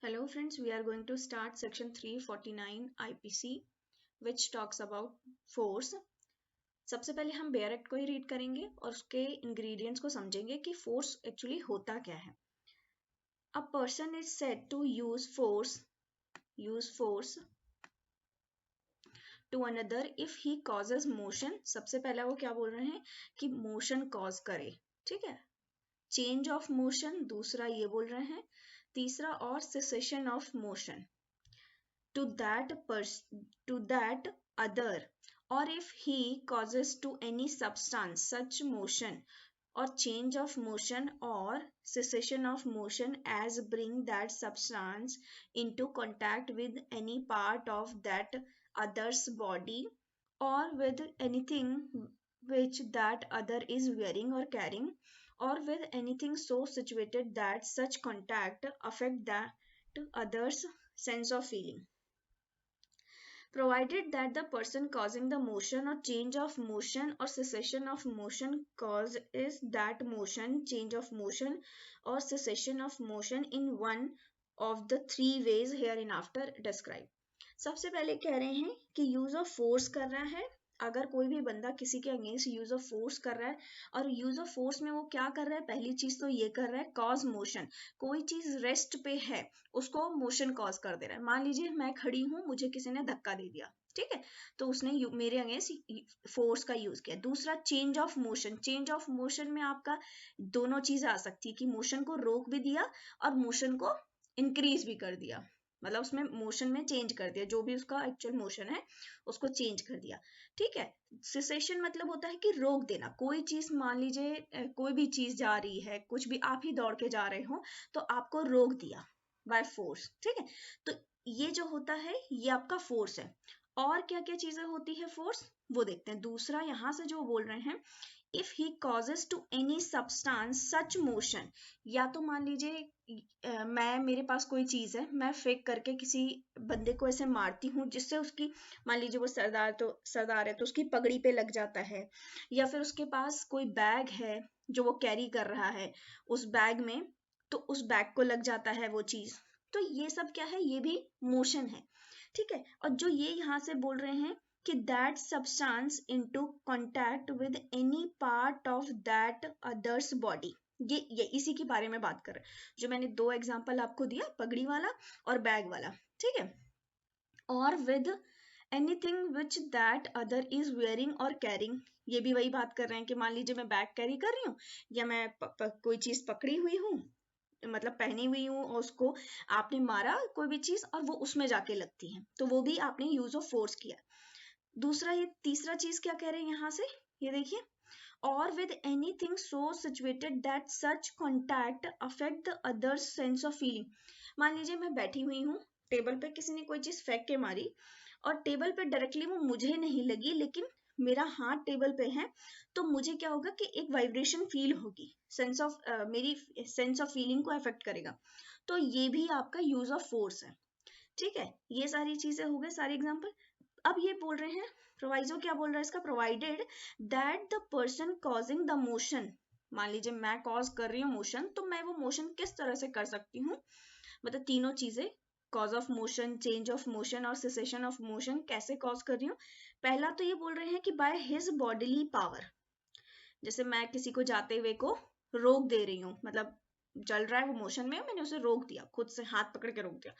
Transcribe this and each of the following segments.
Hello friends, we are going to start section 349 IPC which talks about force. सबसे पहले हम bare act को ही read करेंगे और उसके इंग्रेडिएंट्स को समझेंगे कि फोर्स एक्चुअली होता क्या है. A person is said to use force to another if he causes motion. सबसे पहला वो क्या बोल रहे हैं कि मोशन कॉज करे, ठीक है. चेंज ऑफ मोशन दूसरा ये बोल रहे हैं. तीसरा और cessation of motion to that other, or if he causes to any substance such motion or change of motion or cessation of motion as bring that substance into contact with any part of that other's body or with anything which that other is wearing or carrying, or with anything so situated that such contact affect that other's sense of feeling, provided that the person causing the motion or change of motion or cessation of motion cause is that motion, change of motion or cessation of motion in one of the three ways hereinafter described. सबसे पहले कह रहे हैं कि use of force कर रहा है. अगर कोई भी बंदा किसी के अगेंस्ट यूज ऑफ फोर्स कर रहा है, और यूज ऑफ फोर्स में वो क्या कर रहा है, पहली चीज तो ये कर रहा है कॉज मोशन. कोई चीज रेस्ट पे है उसको मोशन कॉज कर दे रहा है. मान लीजिए मैं खड़ी हूं, मुझे किसी ने धक्का दे दिया, ठीक है, तो उसने मेरे अगेंस्ट फोर्स का यूज किया. दूसरा change of motion. Change of motion में आपका दोनों चीज आ सकती है कि मोशन को रोक भी दिया और मोशन को इंक्रीज भी कर दिया, मतलब उसमें मोशन में चेंज कर दिया, जो भी उसका एक्चुअल मोशन है उसको चेंज कर दिया, ठीक है. सिसेशन मतलब होता है कि रोक देना. कोई चीज, मान लीजिए कोई भी चीज जा रही है, कुछ भी, आप ही दौड़ के जा रहे हो तो आपको रोक दिया बाय फोर्स, ठीक है. तो ये जो होता है ये आपका फोर्स है. और क्या क्या चीजें होती है फोर्स, वो देखते हैं. दूसरा यहां से जो बोल रहे हैं, if he causes to any substance such motion, या तो मान लीजिए मेरे पास कोई चीज है, मैं फेंक करके किसी बंदे को ऐसे मारती हूँ जिससे उसकी, मान लीजिए वो सरदार है तो उसकी पगड़ी पे लग जाता है, या फिर उसके पास कोई बैग है जो वो कैरी कर रहा है उस बैग में, तो उस बैग को लग जाता है वो चीज. तो ये सब क्या है, ये भी मोशन है, ठीक है. और जो ये यहाँ से बोल रहे हैं कि that substance into contact with any part of that other's body, ये इसी के बारे में बात कर रहे हैं. जो मैंने दो एग्जांपल आपको दिया, पगड़ी वाला और बैग वाला, ठीक है. और with anything which that other is wearing or carrying, ये भी वही बात कर रहे हैं कि मान लीजिए मैं बैग कैरी कर रही हूँ या मैं कोई चीज पकड़ी हुई हूँ, मतलब पहनी हुई हूँ, और उसको आपने मारा कोई भी चीज और वो उसमें जाके लगती है, तो वो भी आपने यूज ऑफ फोर्स किया. दूसरा, ये तीसरा चीज क्या कह रहे हैं यहां से, ये देखिए, और with anything so situated that such contact affect the other sense of feeling. मान लीजिए मैं बैठी हुई हूँ टेबल पे, किसी ने कोई चीज फेंक के मारी और टेबल पे डायरेक्टली वो मुझे नहीं लगी, लेकिन मेरा हाथ टेबल पे है, तो मुझे क्या होगा कि एक वाइब्रेशन फील होगी, सेंस ऑफ मेरी सेंस ऑफ फीलिंग को अफेक्ट करेगा. तो ये भी आपका यूज ऑफ फोर्स है, ठीक है. ये सारी चीजें हो गए, सारे एग्जांपल. अब ये बोल रहे हैं, प्रोवाइजो क्या बोल रहा है इसका, provided that the person causing the motion. मान लीजिए मैं कॉज कर रही हूँ मोशन, तो मैं वो मोशन किस तरह से कर सकती हूँ, मतलब तीनों चीजें, cause of motion, change of motion और सेसेशन ऑफ मोशन, कैसे कॉज कर रही हूँ. पहला तो ये बोल रहे हैं कि बाय हिज बॉडीली पावर. जैसे मैं किसी को जाते हुए को रोक दे रही हूँ, मतलब चल रहा है वो मोशन में, मैंने उसे रोक दिया, खुद से हाथ पकड़ के रोक दिया,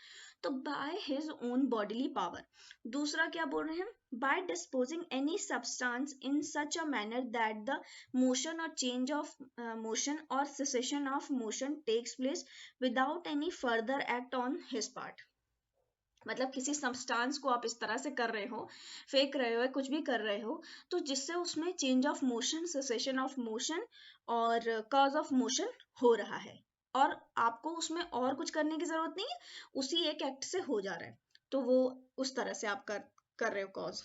तो by his own bodily power. दूसरा क्या बोल रहे हैं, by disposing any substance in such a manner that the motion और चेंज ऑफ मोशन और cessation of motion takes place without any further act on his part. मतलब किसी substance को आप इस तरह से कर रहे हो, फेंक रहे हो, कुछ भी कर रहे हो, तो जिससे उसमें change of motion, cessation of motion और कॉज ऑफ मोशन हो रहा है, और आपको उसमें और कुछ करने की जरूरत नहीं है, उसी एक एक्ट से हो जा रहा है, तो वो उस तरह से आप कर रहे हो कॉज.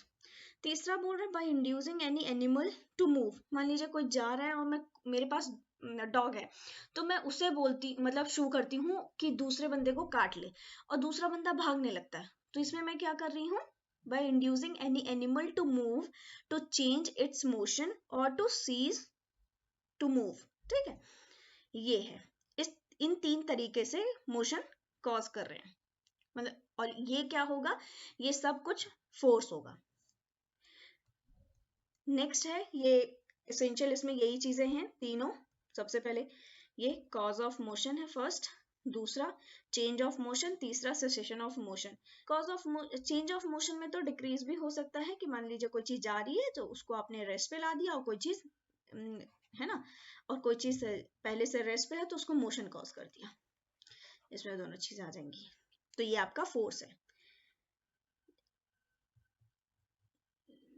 तीसरा बोल रहे हैं by inducing any animal to move. मान लीजिए कोई जा रहा है और मेरे पास डॉग है, तो मैं उसे बोलती, मतलब शू करती हूँ कि दूसरे बंदे को काट ले, और दूसरा बंदा भागने लगता है, तो इसमें मैं क्या कर रही हूँ, by inducing any animal to move, to change its motion और टू सीज टू मूव, ठीक है. ये है, इस इन तीन तरीके से मोशन कॉज कर रहे हैं, मतलब, और ये क्या होगा, ये सब कुछ फोर्स होगा। नेक्स्ट है ये एसेंशियल, इसमें यही चीजें हैं तीनों। सबसे पहले ये कॉज ऑफ मोशन है फर्स्ट, दूसरा चेंज ऑफ मोशन, तीसरा cessation of motion. Cause of change of motion में तो डिक्रीज भी हो सकता है कि मान लीजिए कोई चीज जा रही है तो उसको आपने रेस्ट पे ला दिया, और कोई चीज है ना, और कोई चीज पहले से रेस्ट पे है तो उसको मोशन कॉज कर दिया, इसमें दोनों चीजें आ जाएंगी। तो ये आपका फोर्स है।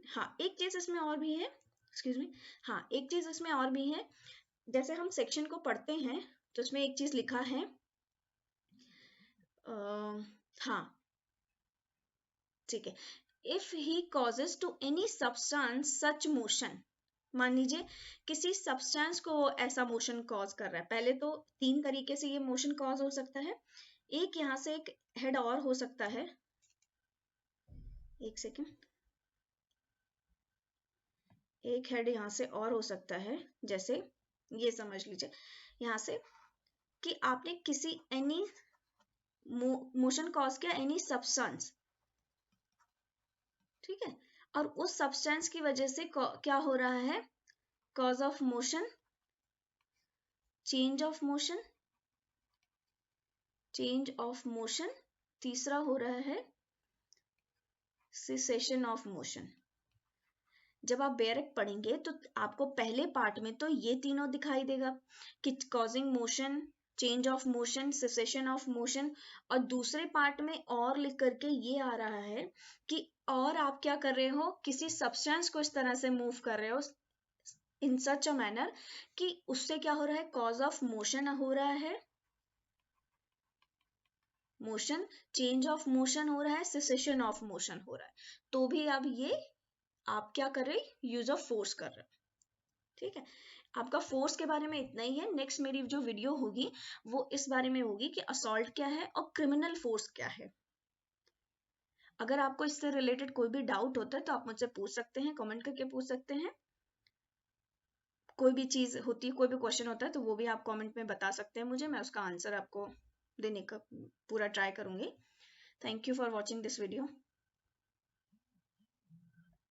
हाँ एक चीज इसमें और भी है, एक्सक्यूज मी, हाँ एक चीज इसमें और भी है, जैसे हम सेक्शन को पढ़ते हैं तो इसमें एक चीज लिखा है, हाँ ठीक है, if he causes to any substance such motion, मान लीजिए किसी सब्सटेंस को ऐसा मोशन कॉज कर रहा है, पहले तो 3 तरीके से ये मोशन कॉज हो सकता है, एक यहाँ से एक हेड और हो सकता है, एक सेकेंड, एक हेड यहाँ से और हो सकता है, जैसे ये समझ लीजिए यहाँ से कि आपने किसी एनी मोशन कॉज किया एनी सब्सटेंस, ठीक है, और उस सब्सटेंस की वजह से क्या हो रहा है, cause of motion, change of motion, change of motion, तीसरा हो रहा है सेसेशन ऑफ मोशन। जब आप बेयरिक पढ़ेंगे तो आपको पहले पार्ट में तो ये तीनों दिखाई देगा कि causing motion, change of motion, cessation of motion, और दूसरे पार्ट में और लिख करके ये आ रहा है कि और आप क्या कर रहे हो, किसी सब्सटेंस को इस तरह से मूव कर रहे हो इन सच अ मैनर कि उससे क्या हो रहा है, कॉज ऑफ मोशन हो रहा है, मोशन, चेंज ऑफ मोशन हो रहा है, सेसेशन ऑफ मोशन हो रहा है, तो भी अब ये आप क्या कर रहे, यूज ऑफ फोर्स कर रहे, ठीक है। आपका फोर्स के बारे में इतना ही है। नेक्स्ट मेरी जो वीडियो होगी वो इस बारे में होगी कि असॉल्ट क्या है और क्रिमिनल फोर्स क्या है। अगर आपको इससे रिलेटेड कोई भी डाउट होता है तो आप मुझसे पूछ सकते हैं, कमेंट करके पूछ सकते हैं। कोई भी चीज होती है, कोई भी क्वेश्चन होता है तो वो भी आप कमेंट में बता सकते हैं मुझे, मैं उसका आंसर आपको देने का पूरा ट्राई करूंगी। Thank you for watching this video.